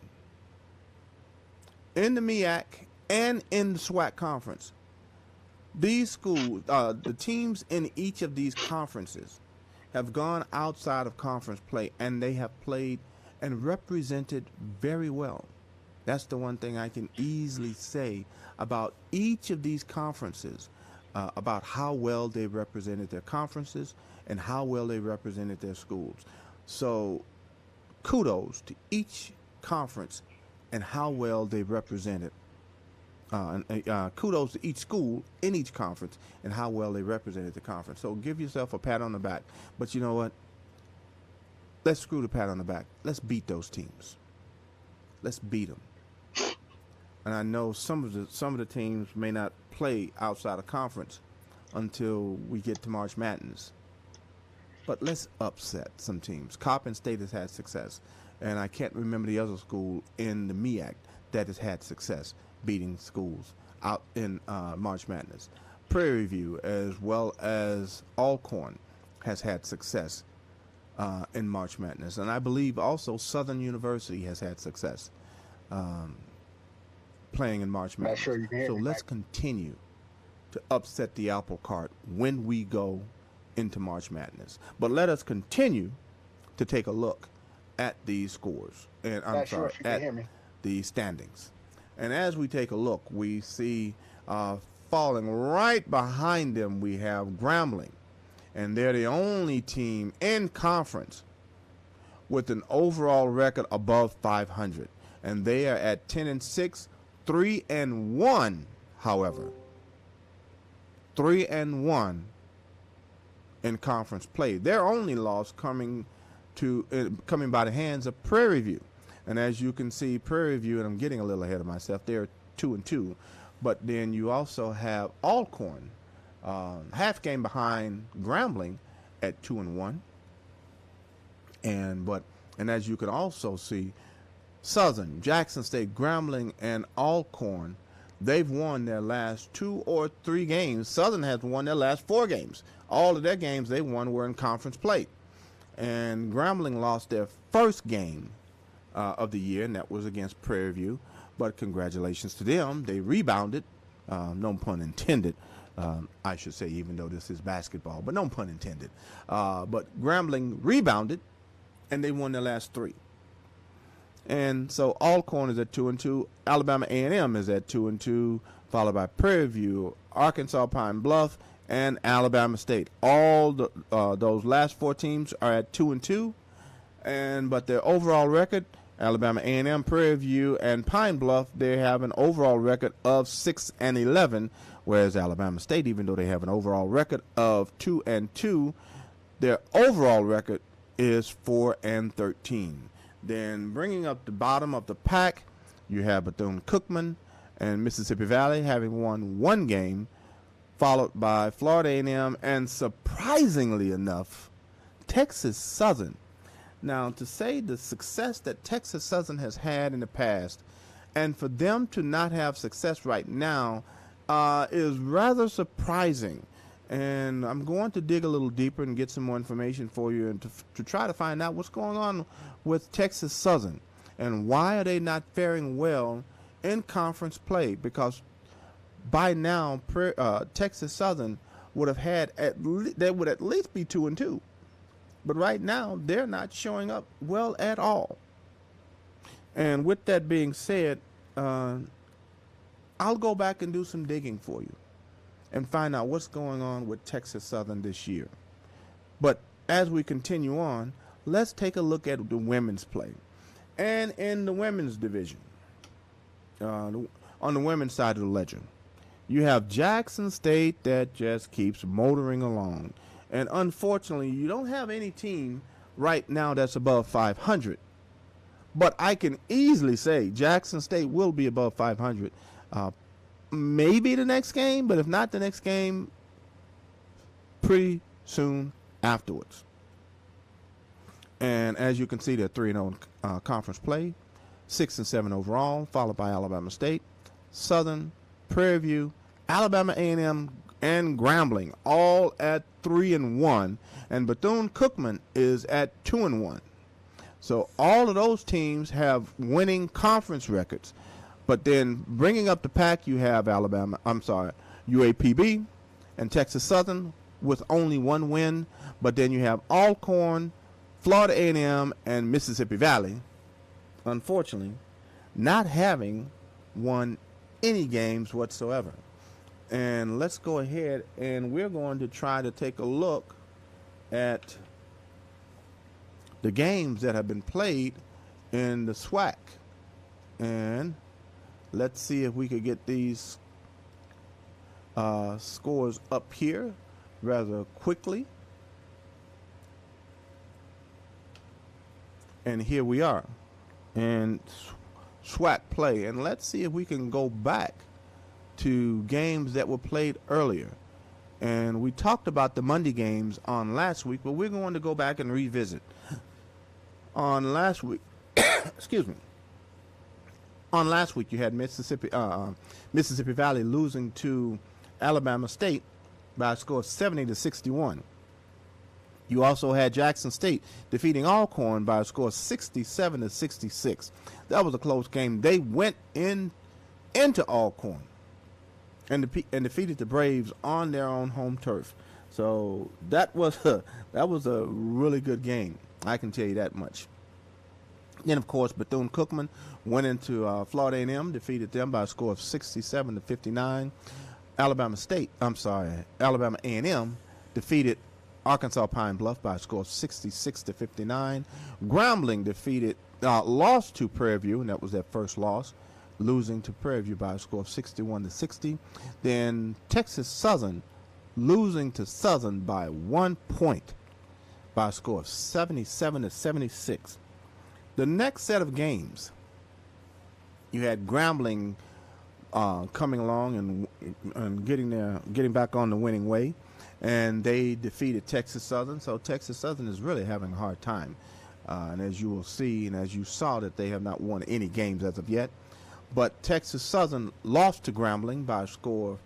S2: In the MEAC and in the SWAC conference, these schools, the teams in each of these conferences have gone outside of conference play, and they have played and represented very well. That's the one thing I can easily say about each of these conferences, about how well they represented their conferences and how well they represented their schools. So kudos to each conference and how well they represented. Kudos to each school in each conference and how well they represented the conference. So give yourself a pat on the back. But you know what? Let's screw the pat on the back. Let's beat those teams. Let's beat them. And I know some of the teams may not play outside of conference until we get to March Madness. But let's upset some teams. Coppin State has had success, and I can't remember the other school in the MEAC that has had success beating schools out in March Madness. Prairie View as well as Alcorn has had success in March Madness. And I believe also Southern University has had success playing in March Madness.
S3: Sure you can
S2: So let's continue to upset the apple cart when we go into March Madness. But let us continue to take a look at these scores. And I'm sorry, at the standings. And as we take a look, we see falling right behind them, we have Grambling. And they're the only team in conference with an overall record above 500. And they are at 10-6, 3-1, however. 3-1 in conference play. Their only loss coming by the hands of Prairie View. And as you can see, Prairie View, and I'm getting a little ahead of myself, they're 2-2. But then you also have Alcorn, half game behind Grambling at 2-1. And as you can also see, Southern, Jackson State, Grambling, and Alcorn, they've won their last 2 or 3 games. Southern has won their last 4 games. All of their games they won were in conference play. And Grambling lost their first game of the year, and that was against Prairie View. But congratulations to them. They rebounded. No pun intended, I should say, even though this is basketball, but no pun intended. But Grambling rebounded, and they won their last 3. And so Alcorn is at 2-2. Alabama A&M is at 2-2, followed by Prairie View, Arkansas Pine Bluff, and Alabama State. All those last 4 teams are at 2-2, but their overall record, Alabama A&M, Prairie View, and Pine Bluff, they have an overall record of 6-11, whereas Alabama State, even though they have an overall record of 2-2, their overall record is 4-13. Then bringing up the bottom of the pack, you have Bethune-Cookman and Mississippi Valley having won 1 game, followed by Florida A&M, and surprisingly enough, Texas Southern. Now, to say the success that Texas Southern has had in the past, and for them to not have success right now, is rather surprising. And I'm going to dig a little deeper and get some more information for you, and to try to find out what's going on with Texas Southern and why are they not faring well in conference play, because by now Texas Southern would have had they would at least be 2-2. But right now, they're not showing up well at all. And with that being said, I'll go back and do some digging for you and find out what's going on with Texas Southern this year. But as we continue on, let's take a look at the women's play. And in the women's division, on the women's side of the ledger, You have Jackson State that just keeps motoring along. And unfortunately, you don't have any team right now that's above 500. But I can easily say Jackson State will be above 500. Maybe the next game, but if not the next game, pretty soon afterwards. And as you can see, they're 3-0 conference play, 6-7 overall, followed by Alabama State, Southern, Prairie View, Alabama A&M, and Grambling, all at 3-1, and Bethune-Cookman is at 2-1. So all of those teams have winning conference records. But then bringing up the pack, you have UAPB and Texas Southern with only one win. But then you have Alcorn, Florida A&M, and Mississippi Valley, unfortunately, not having won any games whatsoever. And let's go ahead and we're going to try to take a look at the games that have been played in the SWAC. And let's see if we could get these scores up here rather quickly. And here we are in SWAC play. And let's see if we can go back to games that were played earlier. And we talked about the Monday games on last week, but we're going to go back and revisit. On last week, excuse me. On last week, you had Mississippi Valley losing to Alabama State by a score of 70-61. You also had Jackson State defeating Alcorn by a score of 67-66. That was a close game. They went into Alcorn and defeated the Braves on their own home turf. So that was a really good game. I can tell you that much. Then, of course, Bethune-Cookman went into Florida A&M, defeated them by a score of 67-59. Alabama A&M defeated Arkansas Pine Bluff by a score of 66-59. Grambling lost to Prairie View, and that was their first loss, losing to Prairie View by a score of 61-60. Then Texas Southern losing to Southern by 1 point by a score of 77-76. The next set of games, you had Grambling coming along and getting back on the winning way, and they defeated Texas Southern. So Texas Southern is really having a hard time, and as you will see, and as you saw, that they have not won any games as of yet. But Texas Southern lost to Grambling by a score of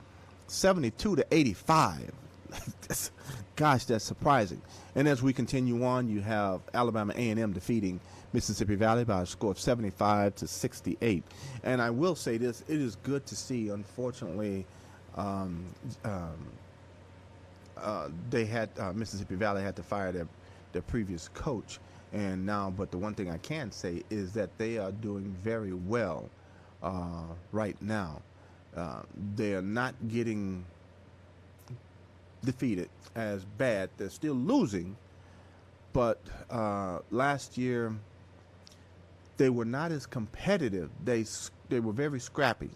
S2: 72-85. Gosh, that's surprising. And as we continue on, you have Alabama A&M defeating Mississippi Valley by a score of 75-68. And I will say this, it is good to see, unfortunately, Mississippi Valley had to fire their previous coach. And now, but the one thing I can say is that they are doing very well right now. They are not getting defeated as bad. They're still losing, but last year they were not as competitive. They were very scrappy,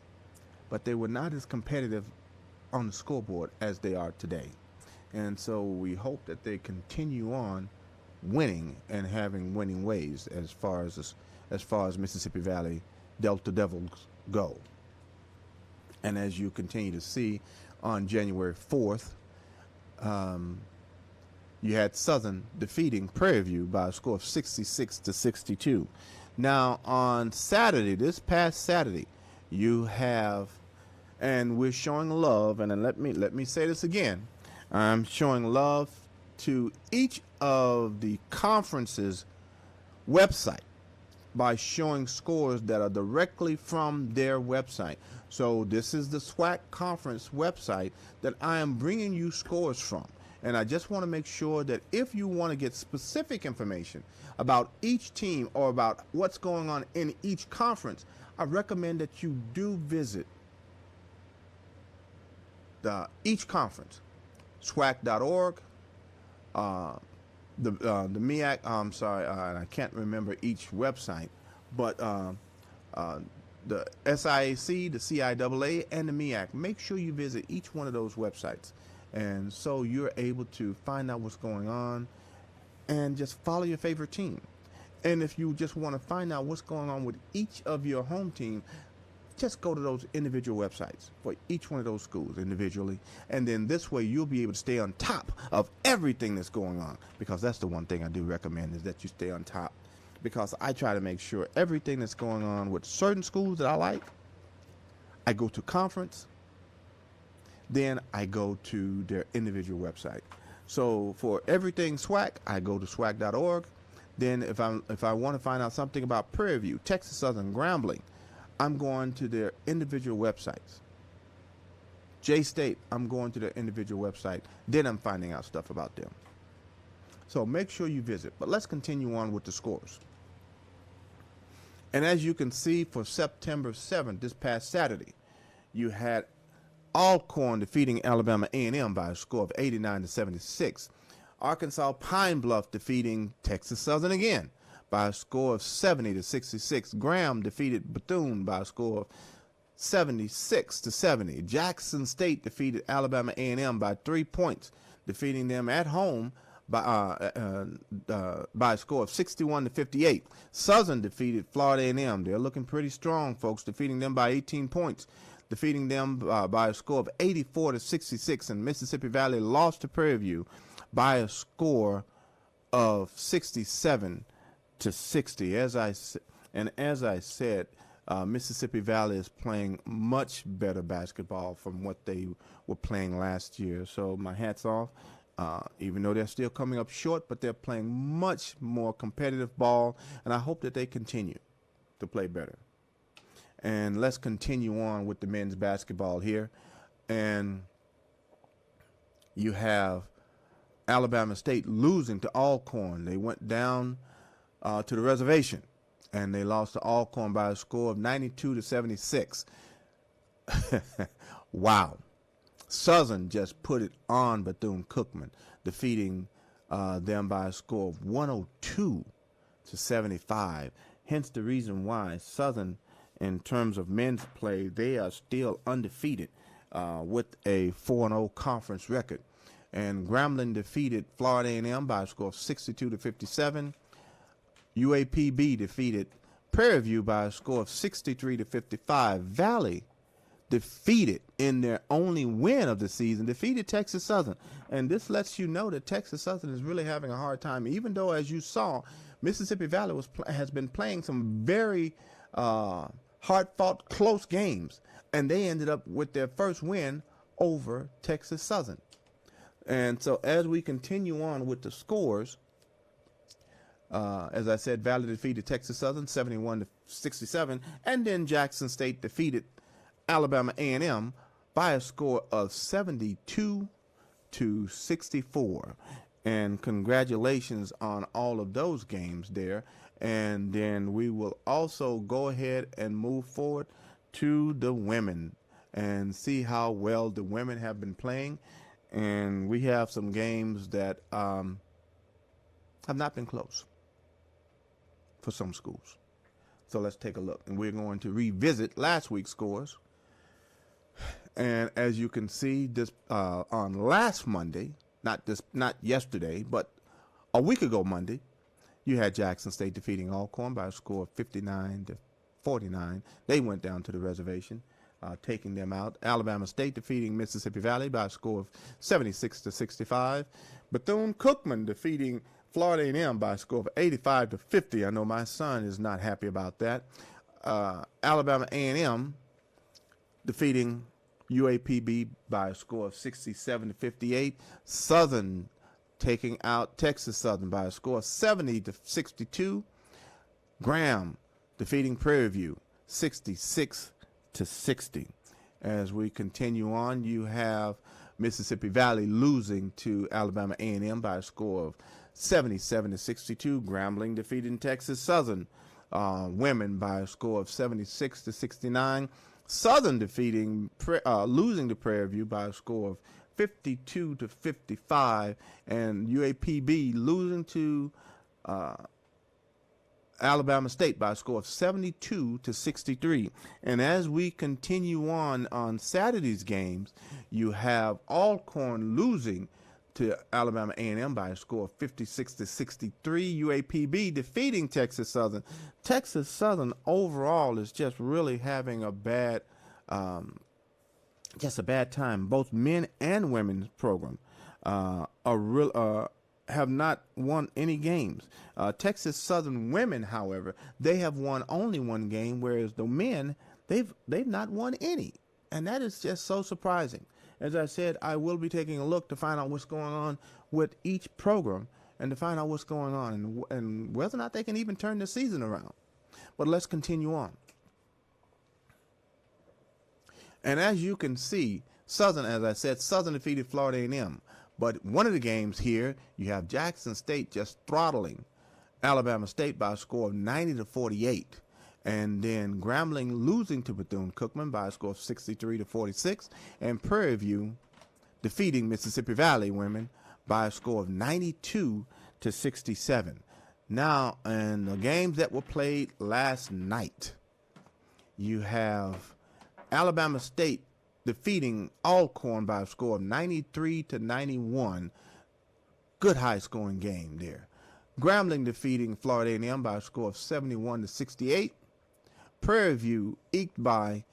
S2: but they were not as competitive on the scoreboard as they are today. And so we hope that they continue on winning and having winning ways as far as Mississippi Valley Delta Devils go. And as you continue to see, on January 4th, you had Southern defeating Prairie View by a score of 66-62. Now on Saturday, this past Saturday, you have, and we're showing love, and then let me say this again, I'm showing love to each of the conference's website by showing scores that are directly from their website. So this is the SWAC conference website that I am bringing you scores from. And I just want to make sure that if you want to get specific information about each team or about what's going on in each conference, I recommend that you do visit each conference, SWAC.org, the MEAC, I can't remember each website, but the SIAC, the CIAA, and the MEAC. Make sure you visit each one of those websites, and so you're able to find out what's going on and just follow your favorite team. And if you just want to find out what's going on with each of your home team, just go to those individual websites for each one of those schools individually. And then this way you'll be able to stay on top of everything that's going on, because that's the one thing I do recommend, is that you stay on top, because I try to make sure everything that's going on with certain schools that I like, I go to conference, then I go to their individual website. So for everything SWAC, I go to swac.org. Then if I want to find out something about Prairie View, Texas Southern, Grambling, I'm going to their individual websites. J-State, I'm going to their individual website. Then I'm finding out stuff about them. So make sure you visit. But let's continue on with the scores. And as you can see, for September 7th, this past Saturday, you had Alcorn defeating Alabama A&M by a score of 89-76. Arkansas Pine Bluff defeating Texas Southern again by a score of 70-66. Graham defeated Bethune by a score of 76-70. Jackson State defeated Alabama A&M by 3 points, defeating them at home by a score of 61-58. Southern defeated Florida A&M. They're looking pretty strong, folks, defeating them by 18 points, defeating them by a score of 84-66. And Mississippi Valley lost to Prairie View by a score of 67-60. As I said, Mississippi Valley is playing much better basketball from what they were playing last year. So my hat's off. Even though they're still coming up short, but they're playing much more competitive ball, and I hope that they continue to play better. And let's continue on with the men's basketball here. And you have Alabama State losing to Alcorn. They went down to the reservation, and they lost to Alcorn by a score of 92-76. Wow. Southern just put it on Bethune-Cookman, defeating them by a score of 102-75. Hence the reason why Southern, in terms of men's play, they are still undefeated with a 4-0 conference record. And Grambling defeated Florida A&M by a score of 62-57. UAPB defeated Prairie View by a score of 63-55. Valley defeated, in their only win of the season, defeated Texas Southern. And this lets you know that Texas Southern is really having a hard time, even though, as you saw, Mississippi Valley has been playing some very hard-fought, close games, and they ended up with their first win over Texas Southern. And so as we continue on with the scores, as I said, Valley defeated Texas Southern 71-67, and then Jackson State defeated Alabama A&M by a score of 72-64. And congratulations on all of those games there. And then we will also go ahead and move forward to the women and see how well the women have been playing. And we have some games that have not been close for some schools. So let's take a look. And we're going to revisit last week's scores. And as you can see, this on last Monday, not yesterday, but a week ago Monday, you had Jackson State defeating Alcorn by a score of 59-49. They went down to the reservation, taking them out. Alabama State defeating Mississippi Valley by a score of 76-65. Bethune-Cookman defeating Florida A&M by a score of 85-50. I know my son is not happy about that. Alabama A&M defeating UAPB by a score of 67-58. Southern taking out Texas Southern by a score of 70-62. Graham defeating Prairie View 66-60. As we continue on, you have Mississippi Valley losing to Alabama A&M by a score of 77-62. Grambling defeating Texas Southern women by a score of 76-69. Southern losing to Prairie View by a score of 52-55, and UAPB losing to Alabama State by a score of 72-63. And as we continue on Saturday's games, you have Alcorn losing to Alabama A&M by a score of 56-63. UAPB defeating Texas Southern. Texas Southern overall is just really having a bad time. Both men and women's program have not won any games. Texas Southern women, however, they have won only one game, whereas the men, they've not won any, and that is just so surprising. As I said, I will be taking a look to find out what's going on with each program and to find out what's going on and whether or not they can even turn the season around. But let's continue on. And as you can see, Southern, as I said, Southern defeated Florida A&M. But one of the games here, you have Jackson State just throttling Alabama State by a score of 90-48. And then Grambling losing to Bethune-Cookman by a score of 63-46. And Prairie View defeating Mississippi Valley women by a score of 92-67. Now, in the games that were played last night, you have Alabama State defeating Alcorn by a score of 93-91. Good high-scoring game there. Grambling defeating Florida A&M by a score of 71-68. Prairie View eked by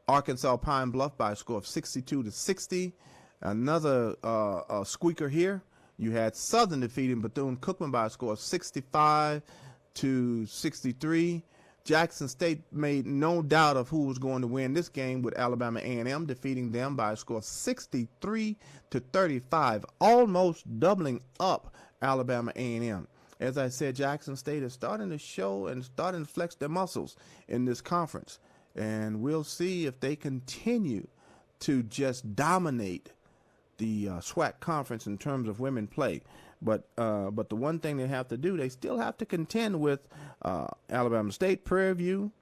S2: Arkansas Pine Bluff by a score of 62-60. Another squeaker here. You had Southern defeating Bethune-Cookman by a score of 65-63. Jackson State made no doubt of who was going to win this game, with Alabama A&M defeating them by a score of 63-35, almost doubling up Alabama A&M. As I said, Jackson State is starting to show and starting to flex their muscles in this conference, and we'll see if they continue to just dominate the SWAC conference in terms of women play. But the one thing they have to do, they still have to contend with Alabama State, Prairie View,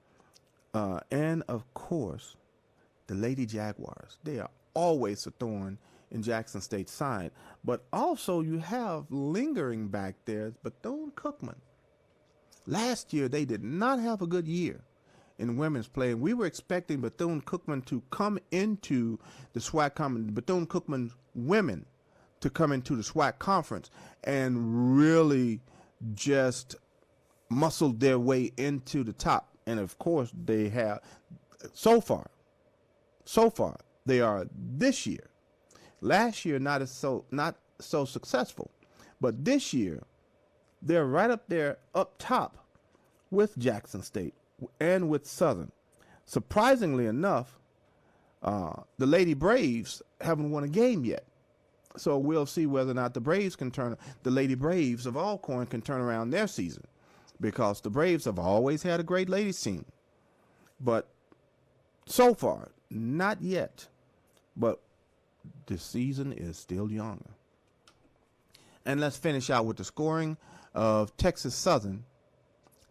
S2: and of course the Lady Jaguars. They are always a thorn in Jackson State's side. But also you have lingering back there Bethune-Cookman. Last year they did not have a good year in women's play, and we were expecting Bethune-Cookman to come into the SWAC conference, Bethune-Cookman women to come into the SWAC conference and really just muscled their way into the top. And of course they have so far they are this year. Last year not so successful, but this year they're right up there up top with Jackson State and with Southern. Surprisingly enough, the Lady Braves haven't won a game yet. So we'll see whether or not the Lady Braves of Alcorn can turn around their season, because the Braves have always had a great ladies team. But so far, not yet. But the season is still young. And let's finish out with the scoring of Texas Southern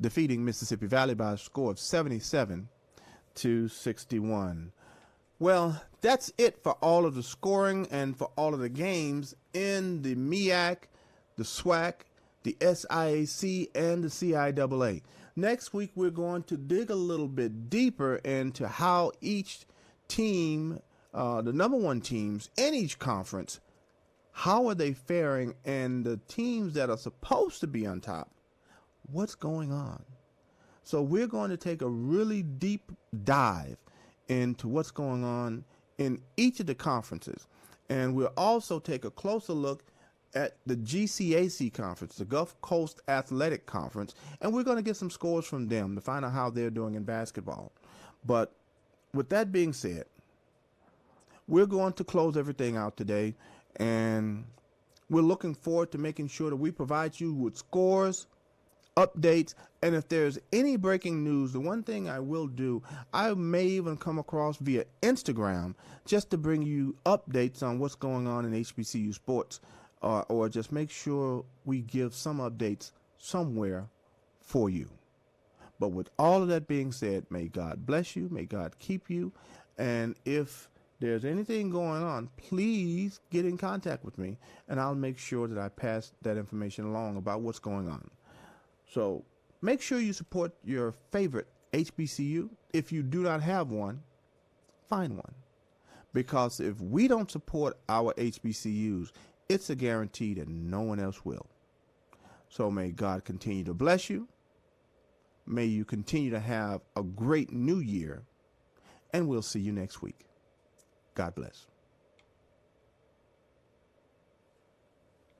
S2: defeating Mississippi Valley by a score of 77-61. Well, that's it for all of the scoring and for all of the games in the MEAC, the SWAC, the SIAC, and the CIAA. Next week, we're going to dig a little bit deeper into how each team, the number one teams in each conference, how are they faring, and the teams that are supposed to be on top, what's going on? So we're going to take a really deep dive into what's going on in each of the conferences. And we'll also take a closer look at the GCAC conference, the Gulf Coast Athletic Conference, and we're going to get some scores from them to find out how they're doing in basketball. But with that being said, we're going to close everything out today, and we're looking forward to making sure that we provide you with scores, updates, and if there's any breaking news, the one thing I will do, I may even come across via Instagram just to bring you updates on what's going on in HBCU sports, or just make sure we give some updates somewhere for you. But with all of that being said, may God bless you, may God keep you, and if there's anything going on, please get in contact with me, and I'll make sure that I pass that information along about what's going on. So Make sure you support your favorite HBCU. If you do not have one, find one. Because if we don't support our HBCUs, it's a guarantee that no one else will. So may God continue to bless you. May you continue to have a great new year. And we'll see you next week. God bless.